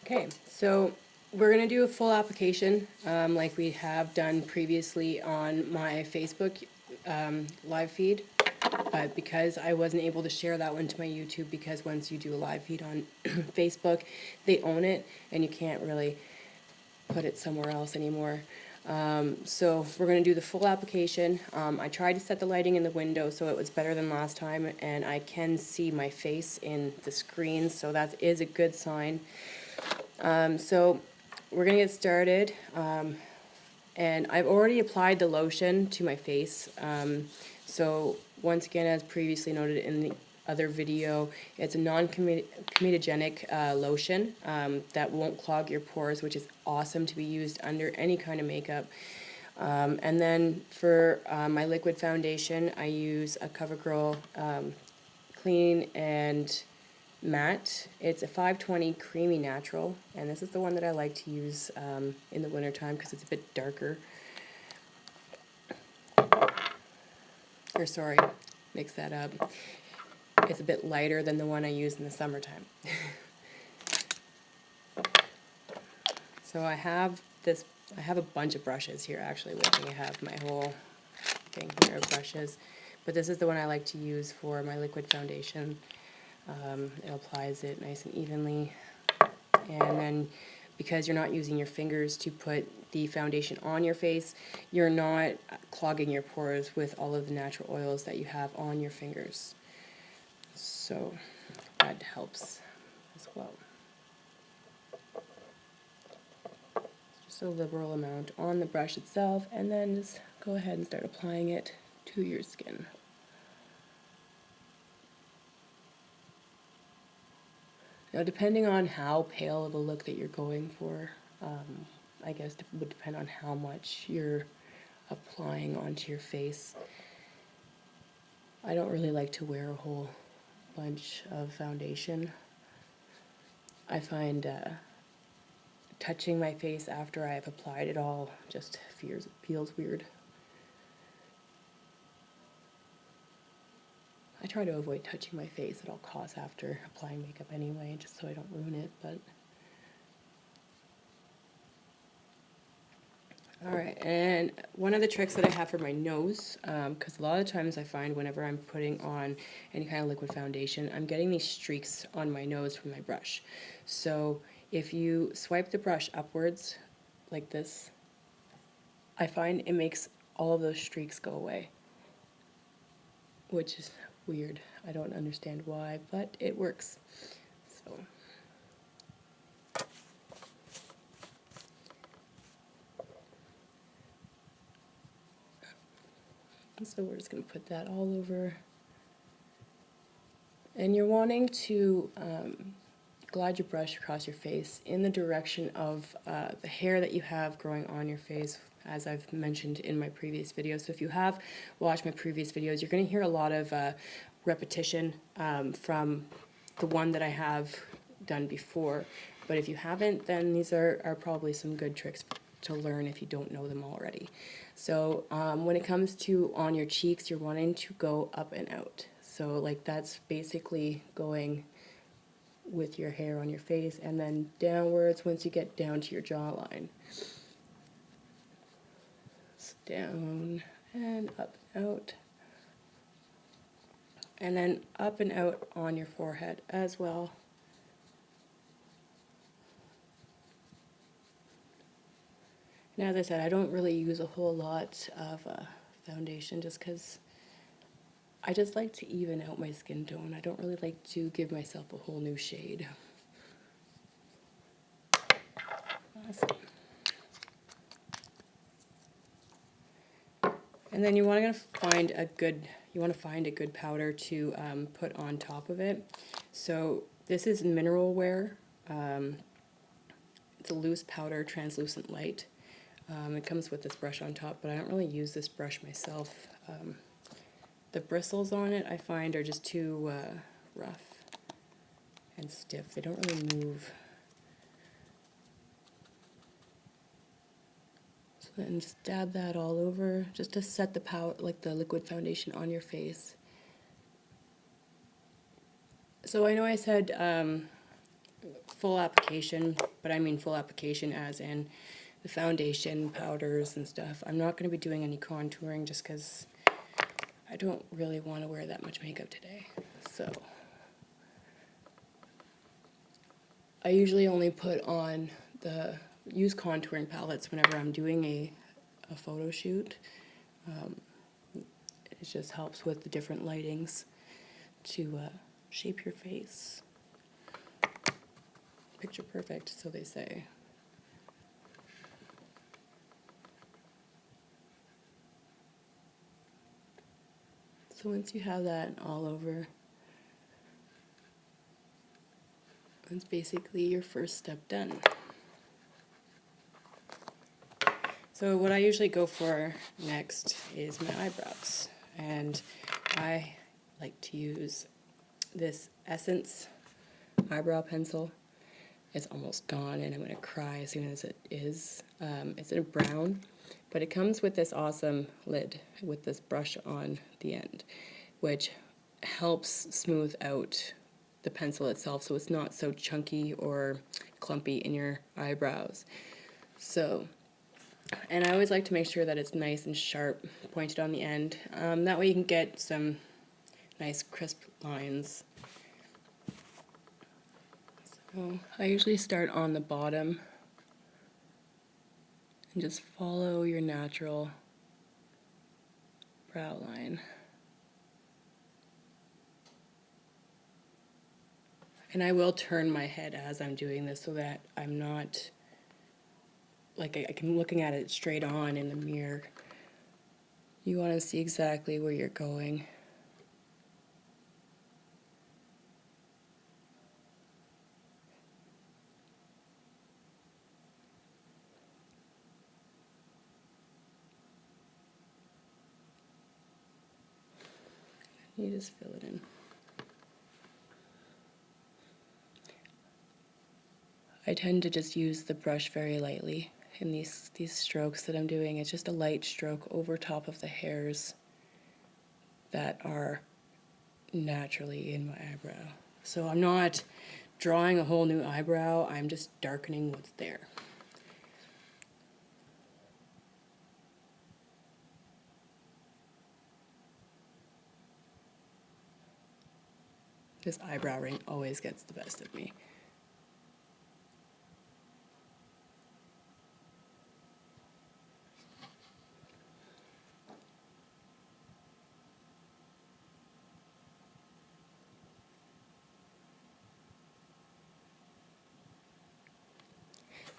Okay, so we're going to do a full application like we have done previously on my Facebook live feed. But because I wasn't able to share that one to my YouTube, because once you do a live feed on Facebook, they own it and you can't really put it somewhere else anymore. So we're going to do the full application. I tried to set the lighting in the window so it was better than last time, and I can see my face in the screen, so that is a good sign. So we're going to get started. And I've already applied the lotion to my face. So once again, as previously noted in the other video, it's a non-comedogenic lotion that won't clog your pores, which is awesome to be used under any kind of makeup. And then for my liquid foundation, I use a CoverGirl Clean and Matte. It's a 520 Creamy Natural, and this is the one that I like to use in the wintertime because it's a bit darker. Or sorry, mix that up. It's a bit lighter than the one I use in the summertime. So I have a bunch of brushes here actually with me. I have my whole thing here of brushes, but this is the one I like to use for my liquid foundation. It applies it nice and evenly, and then because you're not using your fingers to put the foundation on your face, you're not clogging your pores with all of the natural oils that you have on your fingers. So that helps as well. Just a liberal amount on the brush itself, and then just go ahead and start applying it to your skin. Now, depending on how pale of a look that you're going for, I guess it would depend on how much you're applying onto your face. I don't really like to wear a whole bunch of foundation. I find touching my face after I've applied it all just feels weird. I try to avoid touching my face at all costs after applying makeup anyway, just so I don't ruin it, but... Alright, and one of the tricks that I have for my nose, because a lot of times I find whenever I'm putting on any kind of liquid foundation, I'm getting these streaks on my nose from my brush. So if you swipe the brush upwards, like this, I find it makes all of those streaks go away, which is weird. I don't understand why, but it works. So we're just going to put that all over. And you're wanting to glide your brush across your face in the direction of the hair that you have growing on your face, as I've mentioned in my previous videos. So if you have watched my previous videos, you're going to hear a lot of repetition from the one that I have done before. But if you haven't, then these are probably some good tricks to learn if you don't know them already. So when it comes to on your cheeks, you're wanting to go up and out. So like that's basically going with your hair on your face, and then downwards once you get down to your jawline. So down and up and out. And then up and out on your forehead as well. Now, as I said, I don't really use a whole lot of foundation just because I just like to even out my skin tone. I don't really like to give myself a whole new shade. Awesome. And then you want to find a good powder to put on top of it. So this is Mineral Wear. It's a loose powder, translucent light. It comes with this brush on top, but I don't really use this brush myself. The bristles on it I find are just too rough and stiff. They don't really move. So then just dab that all over just to set the powder, like the liquid foundation on your face. So I know I said full application, but I mean full application as in the foundation, powders, and stuff. I'm not going to be doing any contouring just because I don't really want to wear that much makeup today. So I usually only put on use contouring palettes whenever I'm doing a photo shoot. It just helps with the different lightings to shape your face. Picture perfect, so they say. So once you have that all over, that's basically your first step done. So what I usually go for next is my eyebrows. And I like to use this Essence eyebrow pencil. It's almost gone and I'm going to cry as soon as it is. It's in a brown, but it comes with this awesome lid with this brush on the end, which helps smooth out the pencil itself so it's not so chunky or clumpy in your eyebrows. So, and I always like to make sure that it's nice and sharp, pointed on the end. That way you can get some nice crisp lines. So I usually start on the bottom and just follow your natural brow line. And I will turn my head as I'm doing this so that I'm not, like I'm looking at it straight on in the mirror. You want to see exactly where you're going. You just fill it in. I tend to just use the brush very lightly in these strokes that I'm doing. It's just a light stroke over top of the hairs that are naturally in my eyebrow. So I'm not drawing a whole new eyebrow, I'm just darkening what's there. This eyebrow ring always gets the best of me.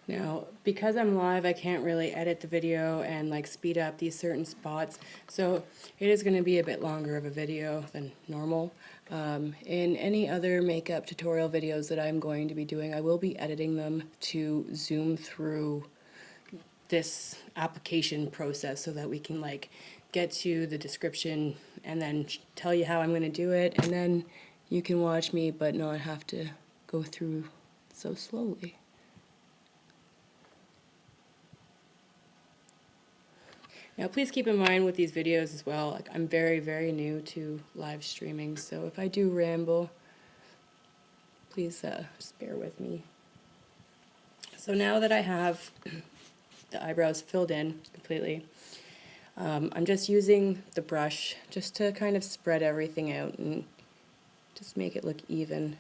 Now, because I'm live, I can't really edit the video and like speed up these certain spots, so it is going to be a bit longer of a video than normal. In any other makeup tutorial videos that I'm going to be doing, I will be editing them to zoom through this application process so that we can like get to the description and then tell you how I'm going to do it, and then you can watch me but not have to go through so slowly. Now please keep in mind with these videos as well, like I'm very, very new to live streaming, so if I do ramble, please just bear with me. So now that I have the eyebrows filled in completely, I'm just using the brush just to kind of spread everything out and just make it look even.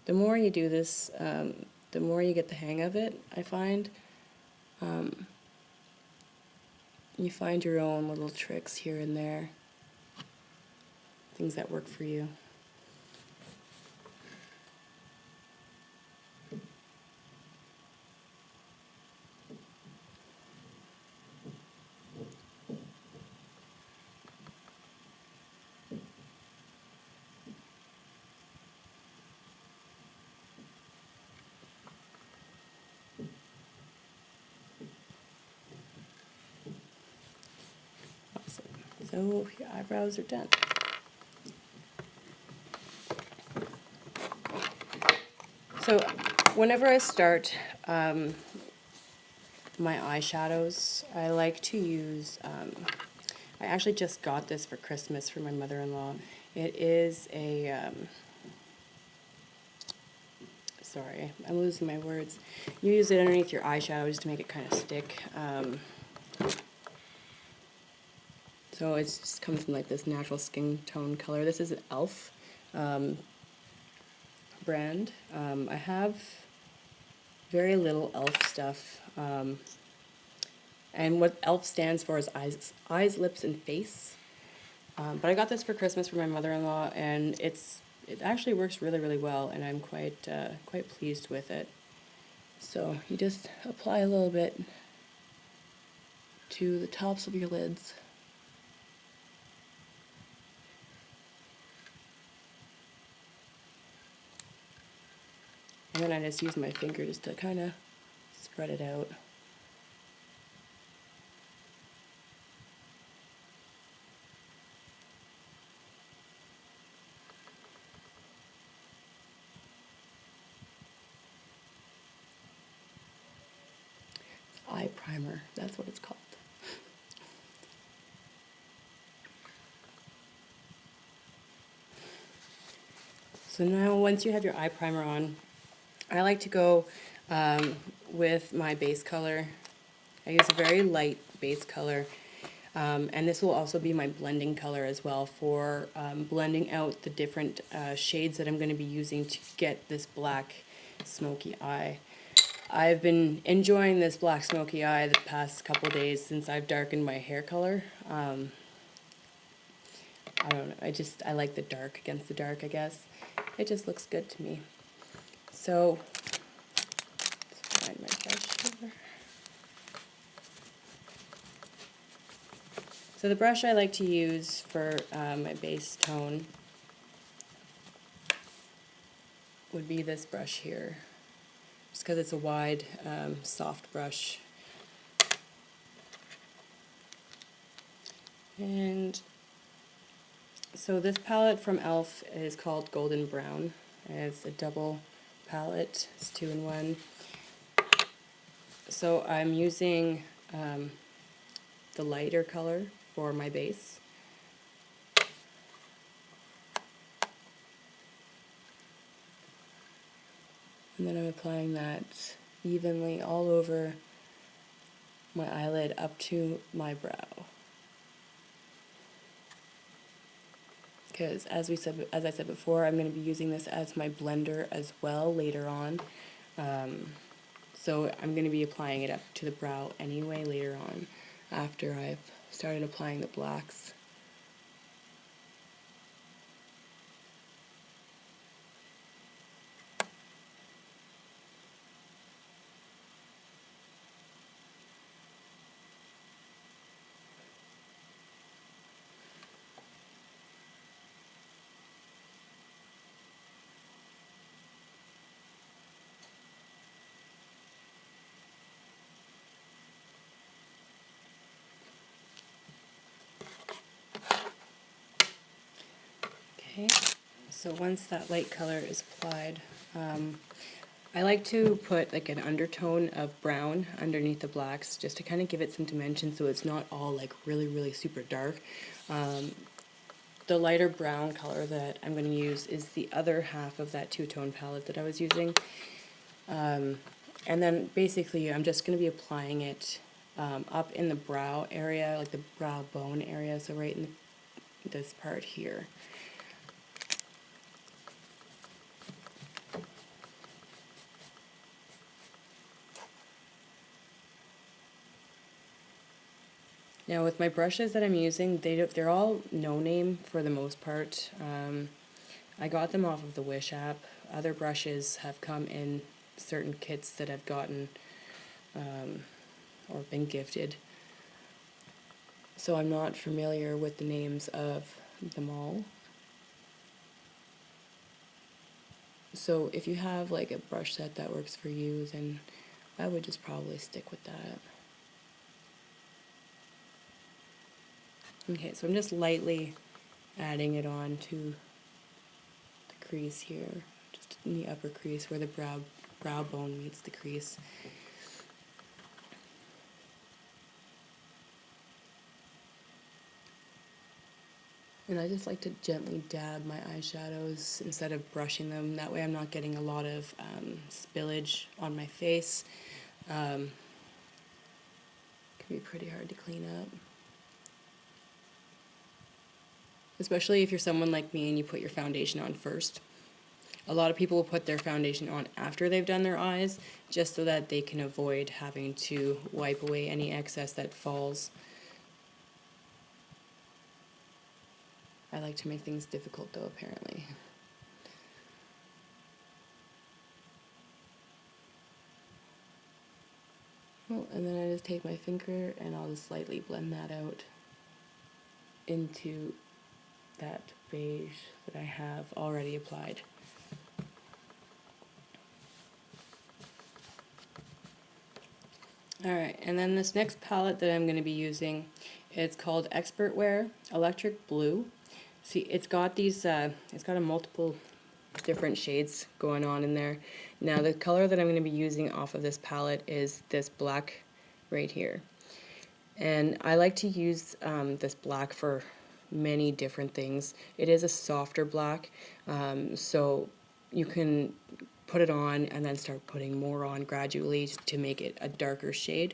The more you do this, the more you get the hang of it, I find. You find your own little tricks here and there, things that work for you. Awesome. So your eyebrows are done. So whenever I start my eyeshadows, I like to use, I actually just got this for Christmas for my mother-in-law, It is a, sorry, I'm losing my words. You use it underneath your eyeshadow just to make it kind of stick. So it just comes from like this natural skin tone color. This is an e.l.f. Brand. I have very little e.l.f. stuff. And what e.l.f. stands for is eyes, lips, and face. But I got this for Christmas for my mother-in-law, and it actually works really, really well, and I'm quite pleased with it. So you just apply a little bit to the tops of your lids. And then I just use my finger just to kind of spread it out. Eye primer, that's what it's called. So now once you have your eye primer on, I like to go with my base color. I use a very light base color, and this will also be my blending color as well for blending out the different shades that I'm going to be using to get this black smoky eye. I've been enjoying this black smoky eye the past couple days since I've darkened my hair color. I don't know, I like the dark against the dark, I guess. It just looks good to me. So, let's find my brush here. So the brush I like to use for my base tone would be this brush here, just because it's a wide, soft brush. And so this palette from e.l.f. is called Golden Brown. It's a double palette, it's 2-in-1. So I'm using the lighter color for my base. And then I'm applying that evenly all over my eyelid up to my brow. Because as I said before, I'm going to be using this as my blender as well later on. So I'm going to be applying it up to the brow anyway later on after I've started applying the blacks. Okay, so once that light color is applied, I like to put like an undertone of brown underneath the blacks just to kind of give it some dimension so it's not all like really, really super dark. The lighter brown color that I'm going to use is the other half of that two-tone palette that I was using. And then basically I'm just going to be applying it up in the brow area, like the brow bone area, so right in this part here. Now with my brushes that I'm using, they're all no-name for the most part. I got them off of the Wish app. Other brushes have come in certain kits that I've gotten or been gifted. So I'm not familiar with the names of them all. So if you have like a brush set that works for you, then I would just probably stick with that. Okay, so I'm just lightly adding it on to the crease here, just in the upper crease where the brow bone meets the crease. And I just like to gently dab my eyeshadows instead of brushing them. That way I'm not getting a lot of spillage on my face. Can be pretty hard to clean up. Especially if you're someone like me and you put your foundation on first. A lot of people will put their foundation on after they've done their eyes, just so that they can avoid having to wipe away any excess that falls. I like to make things difficult though, apparently. Oh, and then I just take my finger and I'll just slightly blend that out into that beige that I have already applied. Alright, and then this next palette that I'm going to be using, it's called Expert Wear Electric Blue. See, it's got these, it's got a multiple different shades going on in there. Now the color that I'm going to be using off of this palette is this black right here. And I like to use this black for many different things. It is a softer black, so you can put it on and then start putting more on gradually to make it a darker shade.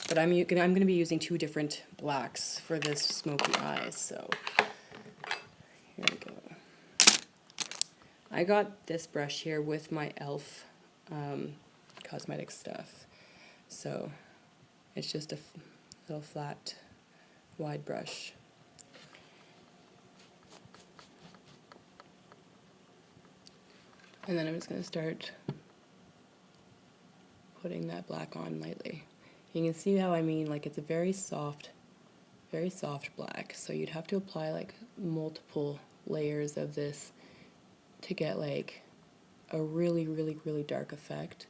But I'm going to be using two different blacks for this smoky eye, so here we go. I got this brush here with my e.l.f. Cosmetic stuff, so it's just a little flat, wide brush. And then I'm just going to start putting that black on lightly. You can see how I mean, like it's a very soft black, so you'd have to apply like multiple layers of this to get like a really dark effect,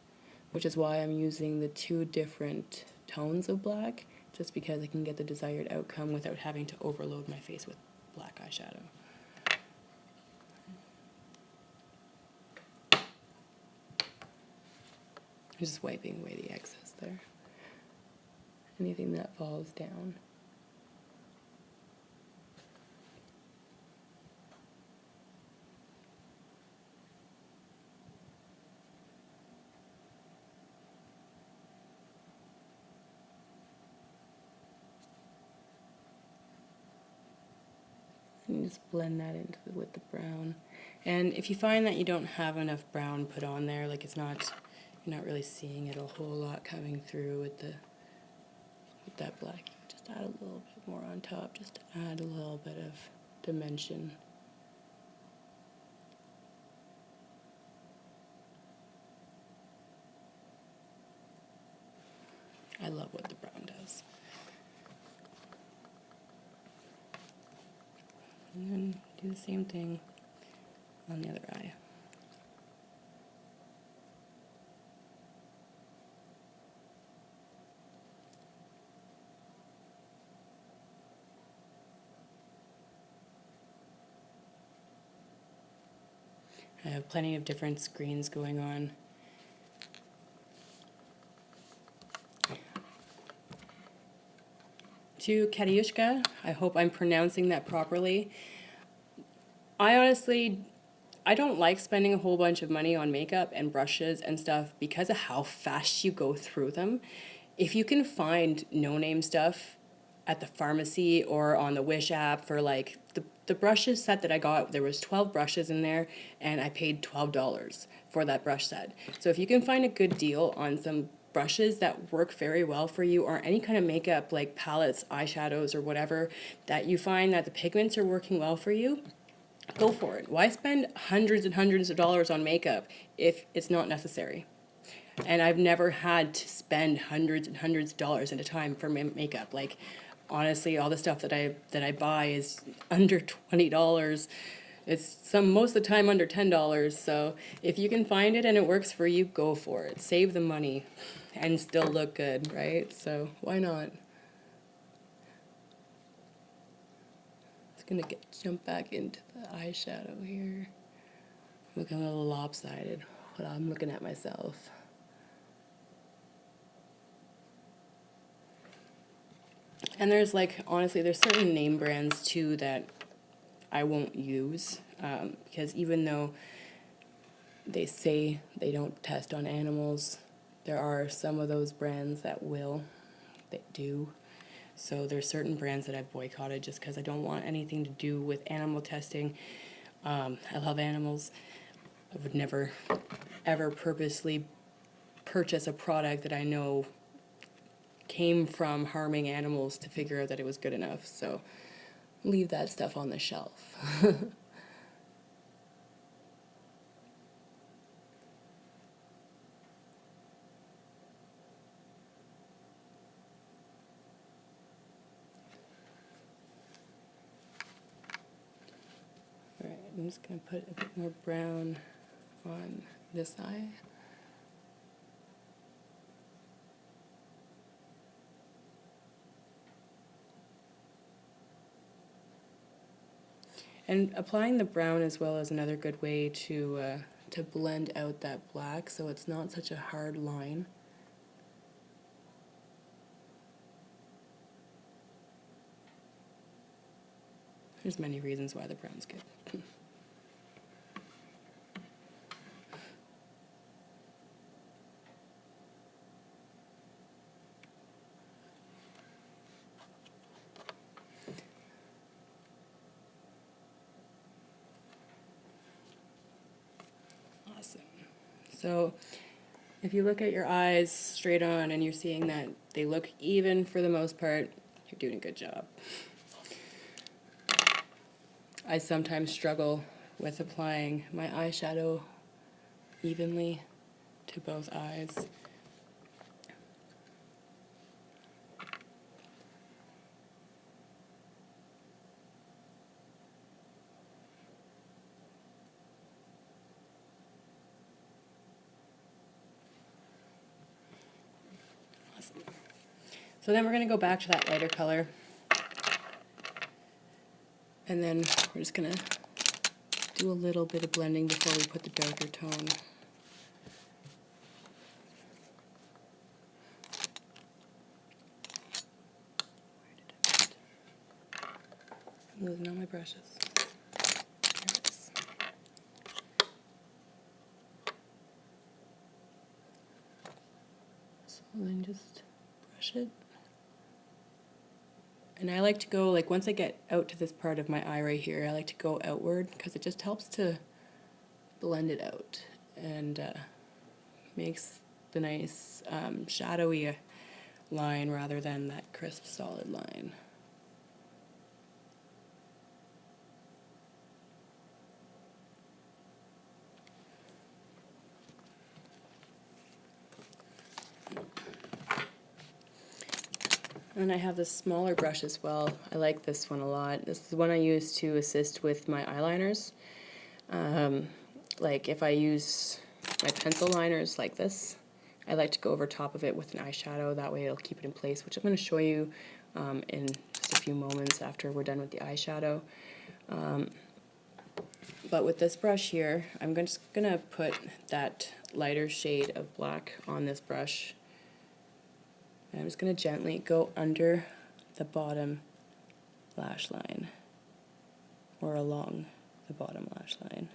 which is why I'm using the two different tones of black, just because I can get the desired outcome without having to overload my face with black eyeshadow. I'm just wiping away the excess there. Anything that falls down. And just blend that into with the brown. And if you find that you don't have enough brown put on there, like you're not really seeing it a whole lot coming through with that black, just add a little bit more on top, just to add a little bit of dimension. I love what the brown does. And then do the same thing on the other eye. I have plenty of different screens going on. To Katiushka, I hope I'm pronouncing that properly. I don't like spending a whole bunch of money on makeup and brushes and stuff because of how fast you go through them. If you can find no-name stuff at the pharmacy or on the Wish app for like the brushes set that I got, there was 12 brushes in there and I paid $12 for that brush set. So if you can find a good deal on some brushes that work very well for you, or any kind of makeup like palettes, eyeshadows, or whatever, that you find that the pigments are working well for you, go for it. Why spend hundreds and hundreds of dollars on makeup if it's not necessary? And I've never had to spend hundreds and hundreds of dollars at a time for makeup. Like, honestly, all the stuff that I buy is under $20. It's most of the time under $10. So if you can find it and it works for you, go for it. Save the money and still look good, right? So why not? It's gonna jump back into the eyeshadow here. Looking a little lopsided, but I'm looking at myself. And there's like, honestly, there's certain name brands too that I won't use, because even though they say they don't test on animals, there are some of those brands that do. So there's certain brands that I've boycotted just because I don't want anything to do with animal testing. I love animals. I would never, ever purposely purchase a product that I know came from harming animals to figure out that it was good enough. So leave that stuff on the shelf. Alright, I'm just going to put a bit more brown on this eye. And applying the brown as well is another good way to blend out that black so it's not such a hard line. There's many reasons why the brown's good. Awesome. So if you look at your eyes straight on and you're seeing that they look even for the most part, you're doing a good job. I sometimes struggle with applying my eyeshadow evenly to both eyes. Awesome. So then we're going to go back to that lighter color. And then we're just going to do a little bit of blending before we put the darker tone. I'm losing all my brushes. There it is. So then just brush it. And I like to go, like once I get out to this part of my eye right here, I like to go outward because it just helps to blend it out and makes the nice shadowy line rather than that crisp solid line. And I have this smaller brush as well. I like this one a lot. This is the one I use to assist with my eyeliners. Like if I use my pencil liners like this, I like to go over top of it with an eyeshadow. That way it'll keep it in place, which I'm going to show you in just a few moments after we're done with the eyeshadow. But with this brush here, I'm just going to put that lighter shade of black on this brush. And I'm just going to gently go under the bottom lash line, or along the bottom lash line.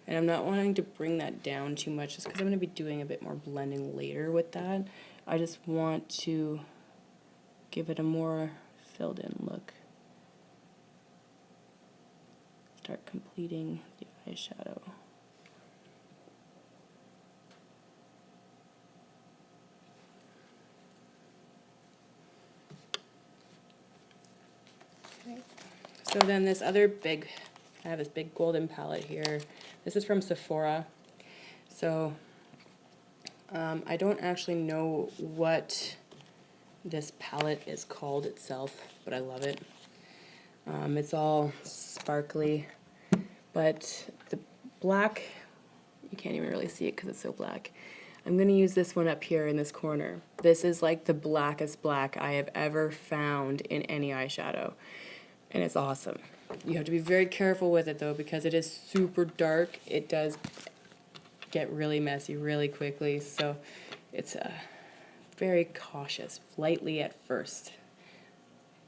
And I'm not wanting to bring that down too much just because I'm going to be doing a bit more blending later with that. I just want to give it a more filled in look. Start completing the eyeshadow. So then this other big, I have this big golden palette here. This is from Sephora. So I don't actually know what this palette is called itself, but I love it. It's all sparkly, but the black, you can't even really see it because it's so black. I'm going to use this one up here in this corner. This is like the blackest black I have ever found in any eyeshadow. And it's awesome. You have to be very careful with it though because it is super dark. It does get really messy really quickly, so it's very cautious, lightly at first.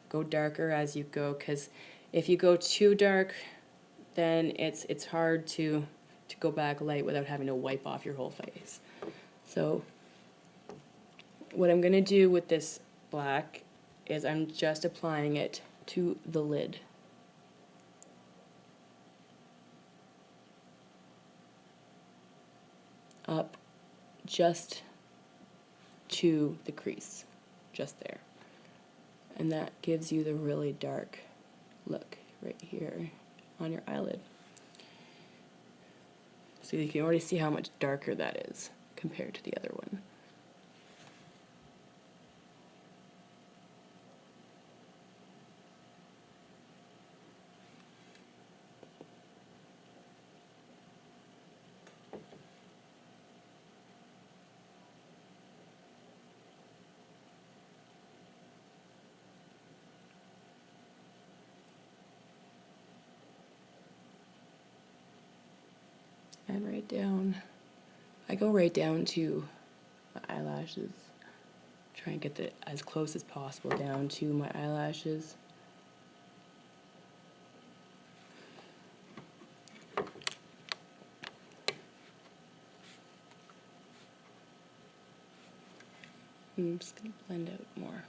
Go darker as you go, because if you go too dark, then it's hard to go back light without having to wipe off your whole face. So what I'm going to do with this black is I'm just applying it to the lid. Up just to the crease, just there. And that gives you the really dark look right here on your eyelid. So you can already see how much darker that is compared to the other one. And right down, I go right down to my eyelashes. Try and get it as close as possible down to my eyelashes. I'm just going to blend out more.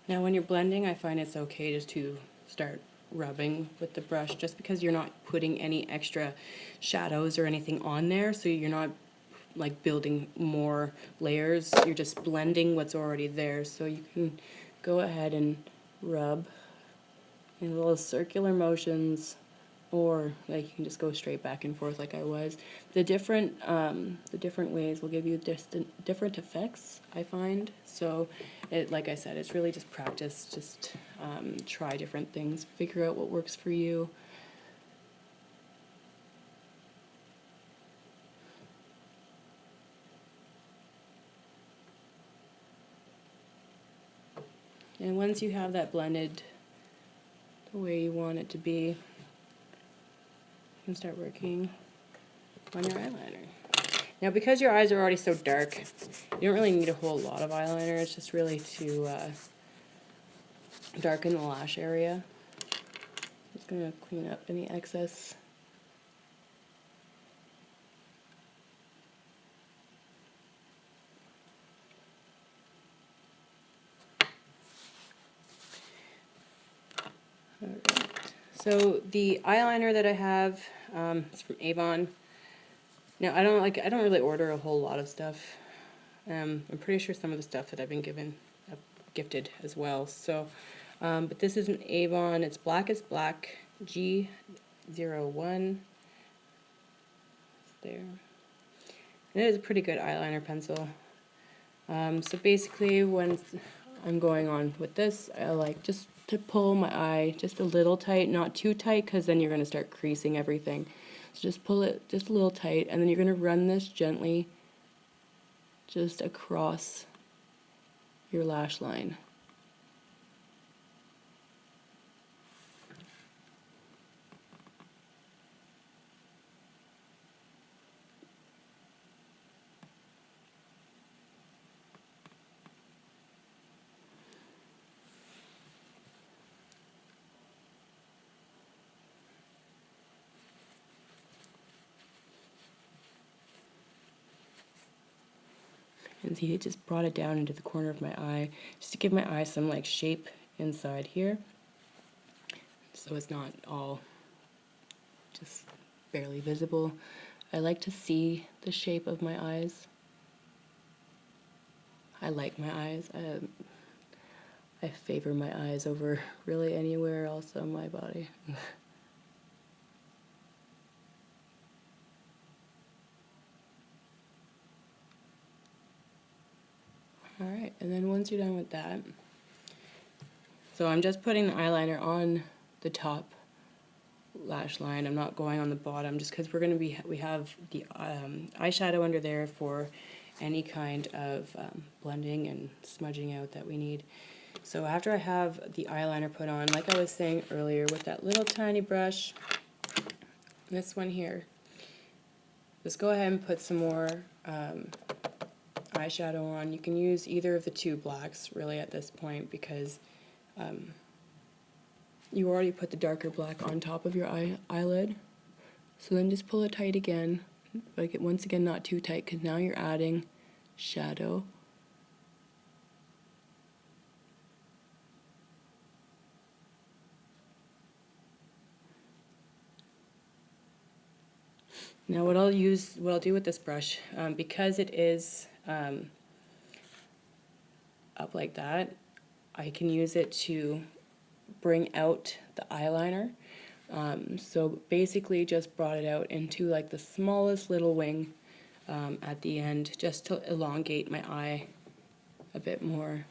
Now when you're blending, I find it's okay just to start rubbing with the brush, just because you're not putting any extra shadows or anything on there, so you're not like building more layers, you're just blending what's already there. So you can go ahead and rub in little circular motions, or like you can just go straight back and forth like I was. The different ways will give you different effects, I find. So it, like I said, it's really just practice. Just try different things, figure out what works for you. And once you have that blended the way you want it to be, you can start working on your eyeliner. Now, because your eyes are already so dark, you don't really need a whole lot of eyeliner. It's just really to darken the lash area. Just going to clean up any excess. Alright. So the eyeliner that I have is from Avon. Now I don't really order a whole lot of stuff. I'm pretty sure some of the stuff that I've been gifted as well. So, but this is an Avon. It's Black is Black G01. It's there. And it is a pretty good eyeliner pencil. So basically, when I'm going on with this, I like just to pull my eye just a little tight, not too tight, because then you're going to start creasing everything. So just pull it just a little tight, and then you're going to run this gently just across your lash line. And see, it just brought it down into the corner of my eye, just to give my eye some like shape inside here, so it's not all just barely visible. I like to see the shape of my eyes. I like my eyes. I favor my eyes over really anywhere else on my body. Alright, and then once you're done with that, so I'm just putting the eyeliner on the top lash line. I'm not going on the bottom just because we have the eyeshadow under there for any kind of blending and smudging out that we need. So after I have the eyeliner put on, like I was saying earlier, with that little tiny brush, this one here, just go ahead and put some more eyeshadow on. You can use either of the two blacks really at this point because you already put the darker black on top of your eyelid. So then just pull it tight again, but once again not too tight because now you're adding shadow. Now what I'll do with this brush, because it is up like that, I can use it to bring out the eyeliner. So basically just brought it out into like the smallest little wing at the end, just to elongate my eye a bit more.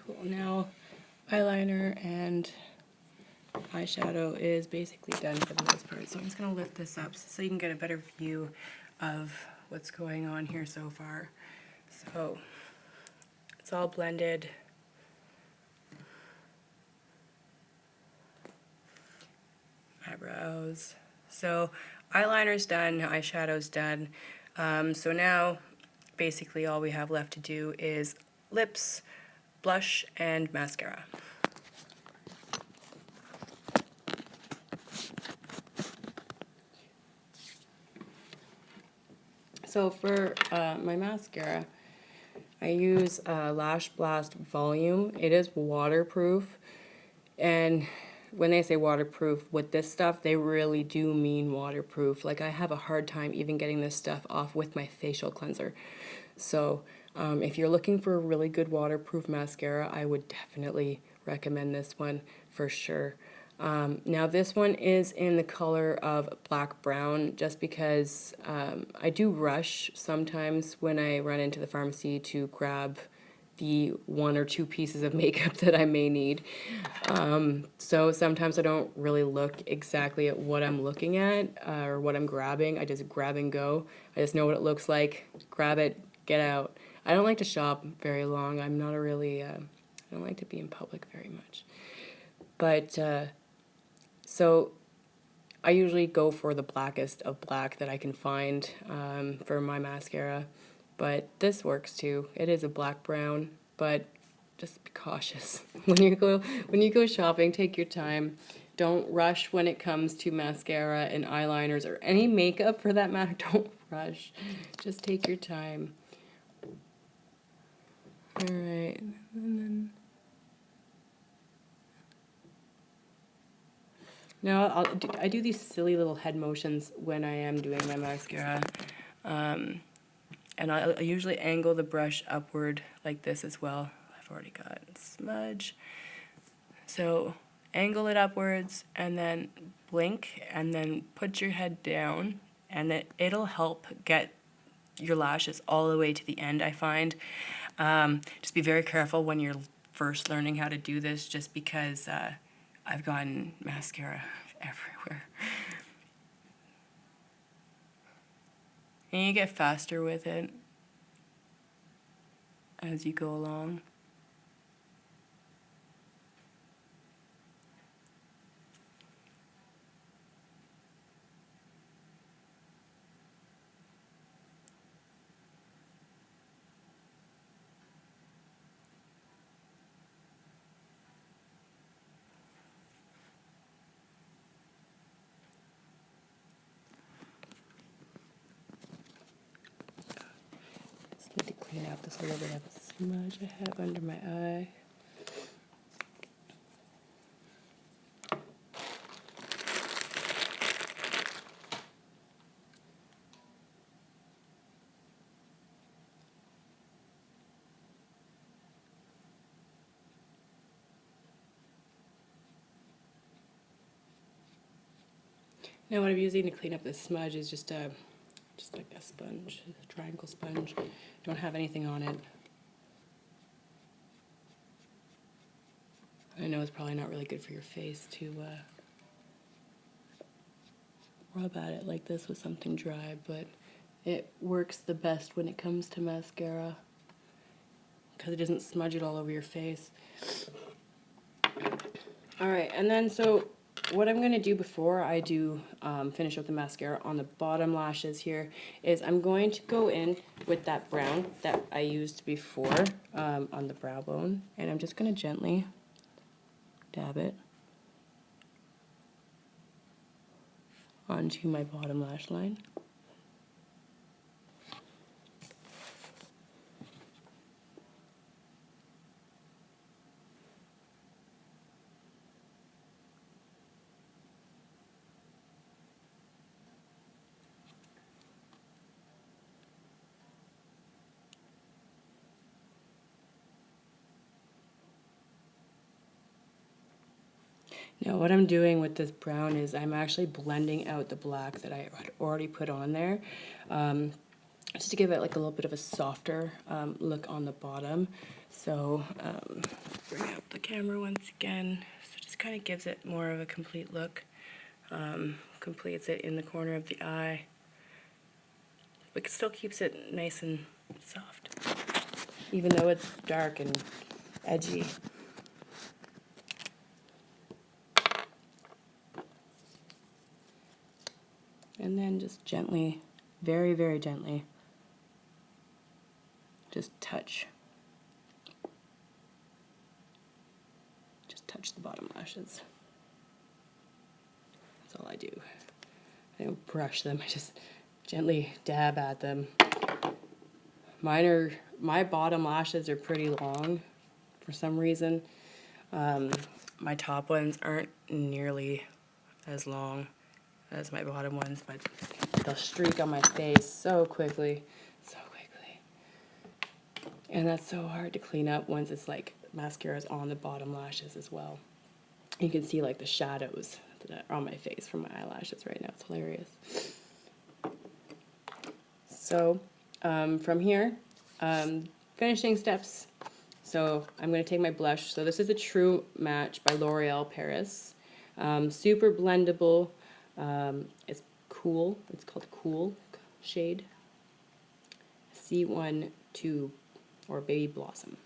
Cool. Now eyeliner and eyeshadow is basically done for the most part. So I'm just going to lift this up so you can get a better view of what's going on here so far. So it's all blended. Eyebrows. So eyeliner's done, eyeshadow's done. So now basically all we have left to do is lips, blush, and mascara. So for my mascara, I use Lash Blast Volume. It is waterproof, and when they say waterproof with this stuff, they really do mean waterproof. Like I have a hard time even getting this stuff off with my facial cleanser. So if you're looking for a really good waterproof mascara, I would definitely recommend this one for sure. Now this one is in the color of black brown just because I do rush sometimes when I run into the pharmacy to grab the 1 or 2 pieces of makeup that I may need. So sometimes I don't really look exactly at what I'm looking at or what I'm grabbing. I just grab and go. I just know what it looks like, grab it, get out. I don't like to shop very long. I'm not a really, I don't like to be in public very much. But, so I usually go for the blackest of black that I can find for my mascara. But this works too. It is a black brown, but just be cautious. When you go shopping, take your time. Don't rush when it comes to mascara and eyeliners or any makeup for that matter. Don't rush. Just take your time. All right. And then now I do these silly little head motions when I am doing my mascara. And I usually angle the brush upward like this as well. I've already got smudge. So angle it upwards and then blink and then put your head down, and it'll help get your lashes all the way to the end, I find. Just be very careful when you're first learning how to do this, just because I've gotten mascara everywhere. And you get faster with it as you go along. out this little bit of a smudge I have under my eye. Now what I'm using to clean up this smudge is just like a sponge, a triangle sponge. Don't have anything on it. I know it's probably not really good for your face to rub at it like this with something dry, but it works the best when it comes to mascara because it doesn't smudge it all over your face. Alright, and then so what I'm going to do before I do finish up the mascara on the bottom lashes here is I'm going to go in with that brown that I used before on the brow bone, and I'm just going to gently dab it onto my bottom lash line. Now what I'm doing with this brown is I'm actually blending out the black that I had already put on there, just to give it like a little bit of a softer look on the bottom. So bring up the camera once again. So it just kind of gives it more of a complete look, completes it in the corner of the eye, but still keeps it nice and soft, even though it's dark and edgy. And then just gently, very, very gently, just touch. Just touch the bottom lashes. That's all I do. I don't brush them, I just gently dab at them. My bottom lashes are pretty long for some reason. My top ones aren't nearly as long as my bottom ones, but they'll streak on my face so quickly, so quickly. And that's so hard to clean up once it's like mascara's on the bottom lashes as well. You can see like the shadows that are on my face from my eyelashes right now. It's hilarious. So from here, finishing steps. So I'm going to take my blush. So this is a True Match by L'Oreal Paris. Super blendable. It's cool. It's called Cool shade. C1 2 or Baby Blossom.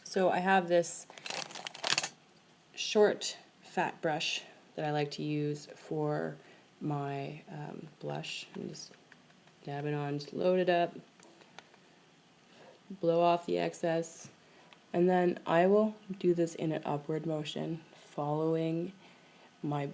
So I have this short fat brush that I like to use for my blush. And just dab it on, just load it up, blow off the excess, and then I will do this in an upward motion, following my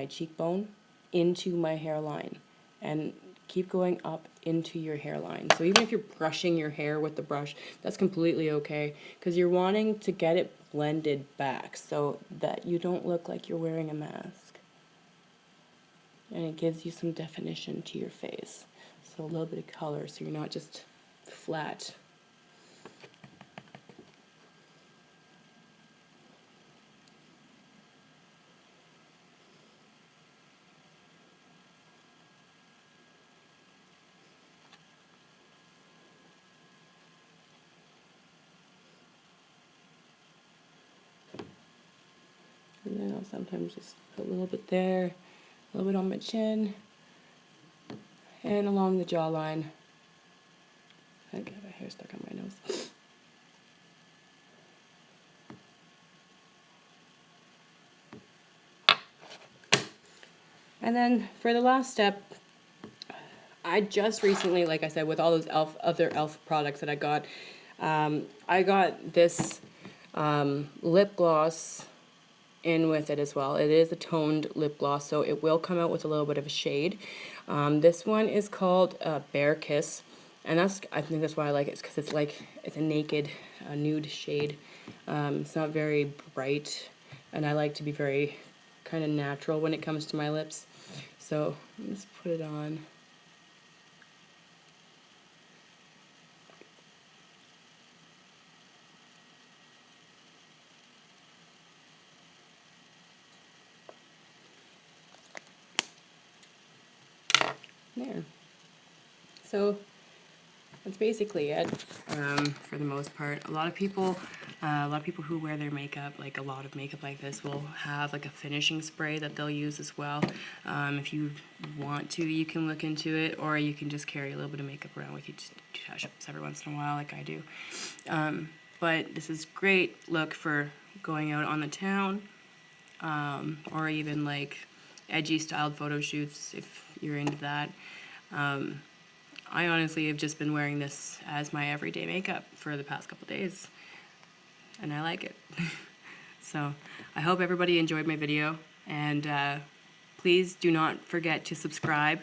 cheekbone into my hairline, and keep going up into your hairline. So even if you're brushing your hair with the brush, that's completely okay, because you're wanting to get it blended back so that you don't look like you're wearing a mask. And it gives you some definition to your face. So a little bit of color so you're not just flat. And then I'll sometimes just put a little bit there, a little bit on my chin, and along the jawline. I got my hair stuck on my nose. And then for the last step, I just recently, like I said, with all those other e.l.f. products that I got this lip gloss in with it as well. It is a toned lip gloss, so it will come out with a little bit of a shade. This one is called Bear Kiss, And I think that's why I like it, because it's like, it's a naked, nude shade. It's not very bright, and I like to be very kind of natural when it comes to my lips. So let's put it on. There. So that's basically it, for the most part. A lot of people who wear their makeup, like a lot of makeup like this, will have like a finishing spray that they'll use as well. If you want to, you can look into it, or you can just carry a little bit of makeup around with you, just touch ups every once in a while, like I do. But this is great look for going out on the town, or even like edgy styled photo shoots if you're into that. I honestly have just been wearing this as my everyday makeup for the past couple days, and I like it. So I hope everybody enjoyed my video, and please do not forget to subscribe.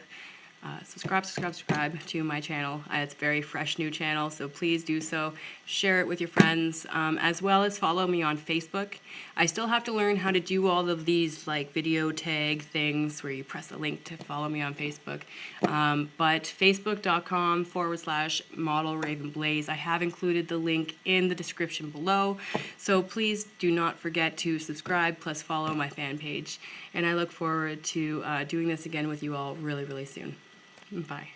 Subscribe to my channel. It's a very fresh new channel, so please do so. Share it with your friends, as well as follow me on Facebook. I still have to learn how to do all of these like video tag things where you press a link to follow me on Facebook. But facebook.com/model Raven Blaze. I have included the link in the description below, so please do not forget to subscribe plus follow my fan page. And I look forward to doing this again with you all really, really soon. Bye.